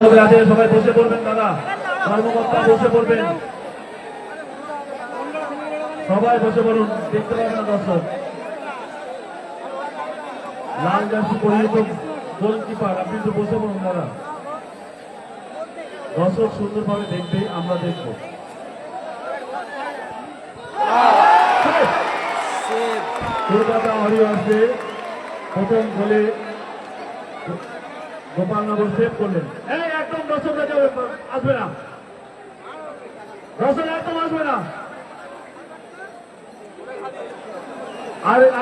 সবাই বসে পড়বেন দাদা, কর্মকর্তা বসে পড়বেন, সবাই বসে পড়ুন। দেখতে পাবেন না দর্শক, লাল জার্সি পরিহিত গোলকিপার, আপনি একটু বসে পড়ুন দাদা। দর্শক সুন্দরভাবে দেখবে, আমরা দেখব। কলকাতা ওয়ারিয়র্সে প্রথম গোলে গোপালনগর সেভ করলেন। একদম দর্শকরা আসবে না, দর্শক একদম আসবে না।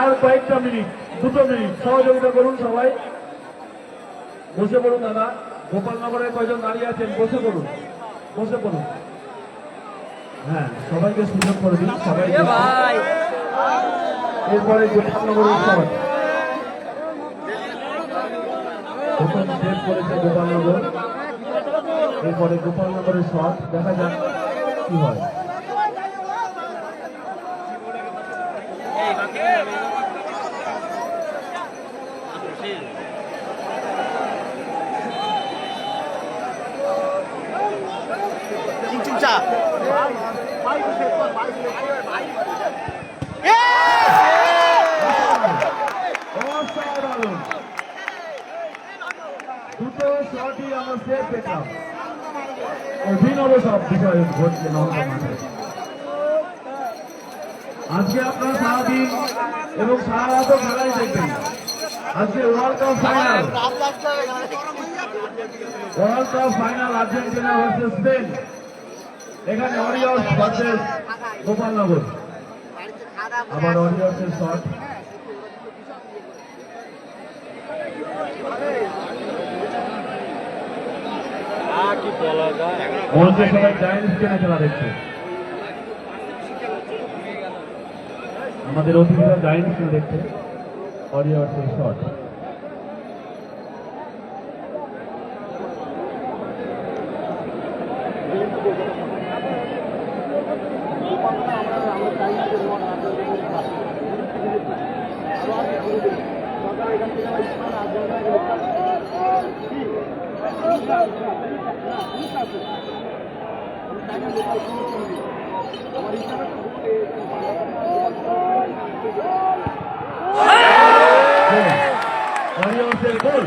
আর কয়েকটা মিনিট, 2 মিনিট সহযোগিতা করুন সবাই। বসে পড়ুন দাদা, গোপালনগরের কয়জন দাঁড়িয়ে আছেন বসে পড়ুন, বসে পড়ুন। হ্যাঁ, সবাইকে সুযোগ করে দিন, সবাই। এরপরে গোপালনগরের শট, প্রথম সেভ করেছে গোপালনগর। এরপরে গোপালনগরের শট, দেখা যাক কি হয়। দুটো শটই আমরা সেভ পেলাম। অভিনব সব বিষয় ঘটছে নওগাঁ মাঠে। আজকে আপনারা সারাদিন এবং সারা রাতও খেলাই দেখবেন। আজকে world cup final, world cup final Argentina versus Spain. এখানে ওয়ারিয়র্স ভার্সেস গোপালনগর। আবার ওয়ারিয়র্সের শট, মঞ্চে সবাই জায়ান্টস স্ক্রিনে খেলা দেখছে। আমাদের অতিথিরা জায়ান্টস স্ক্রিনে দেখছে ওয়ারিয়র্সের শট।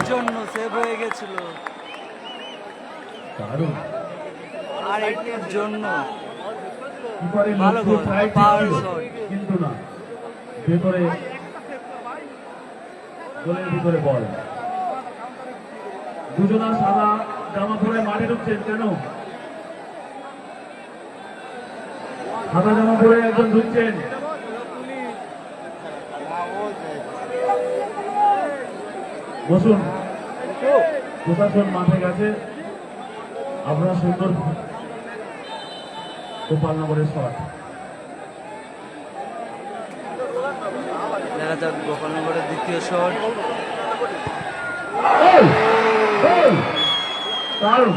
জন্য সেভ হয়ে গেছিল, আর এটার জন্য ভালো গোল, পাওয়ার শট, কিন্তু না, ভেতরে গোলের ভিতরে বল। দুজনা সাদা জামা পরে মাঠে ঢুকছেন কেন? সাদা জামা পরে একজন ঢুকছেন। বসুন, প্রশাসন মাঠে গেছে। আপনারা সুন্দর গোপালনগরের শট, দেখা যাক গোপালনগরের দ্বিতীয় শট। দারুণ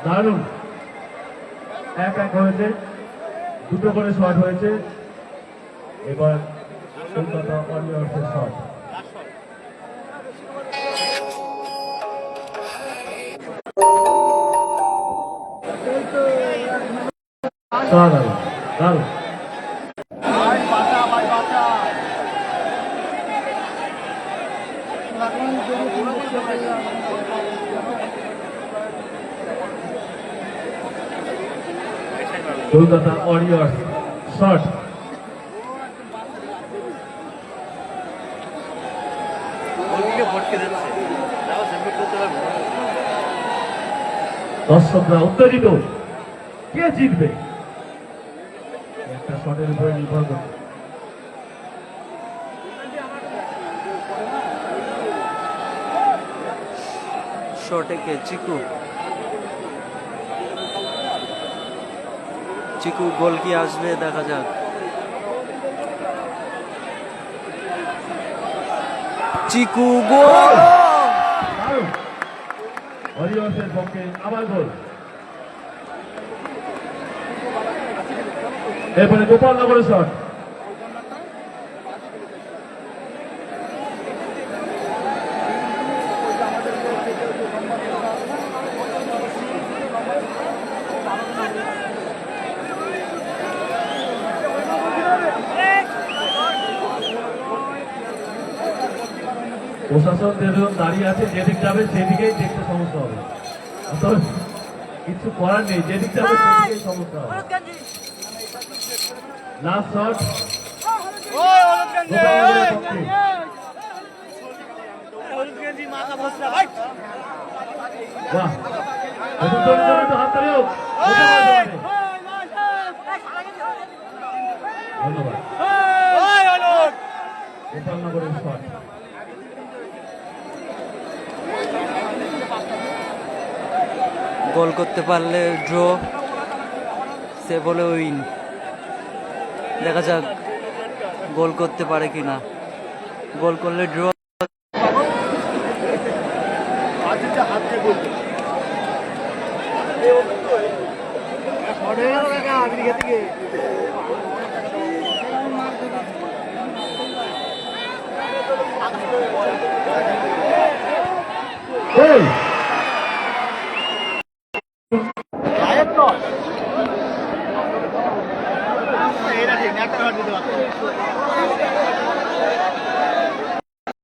দারুণ, 1-1 হয়েছে, 2 করে শট হয়েছে। এবার কলকাতা ওয়ারিয়র্সের শট। দারুণ দারুণ, কলকাতা ওয়ারিয়র্স শট। দর্শকরা উত্তেজিত, কে জিতবে একটা শটের উপরে নির্ভর করে। শটে কে? চিকু, চিকু গোল কি আসবে দেখা যাক। চিকু গোল, ওয়ারিয়র্সের পক্ষে আবার গোল। এরপরে গোপালনগরের শট, প্রশাসন যেরকম দাঁড়িয়ে আছে, যেদিক যাবে সেদিকেই দেখতে সমস্যা হবে। অতএব কিছু করার নেই, যেদিক যাবে সেদিকেই সমস্যা হবে। লাস্ট শট গোপালনগরের পক্ষে। বাহ, প্রথম জন্য একটু হাততালি হোক। ধন্যবাদ। গোপালনগরের শট। গোল করতে পারলে ড্র, সে বলে উইন। দেখা যাক গোল করতে পারে কিনা। গোল করলে ড্র। গোল। এটা ঠিক একটা দিতে পারতো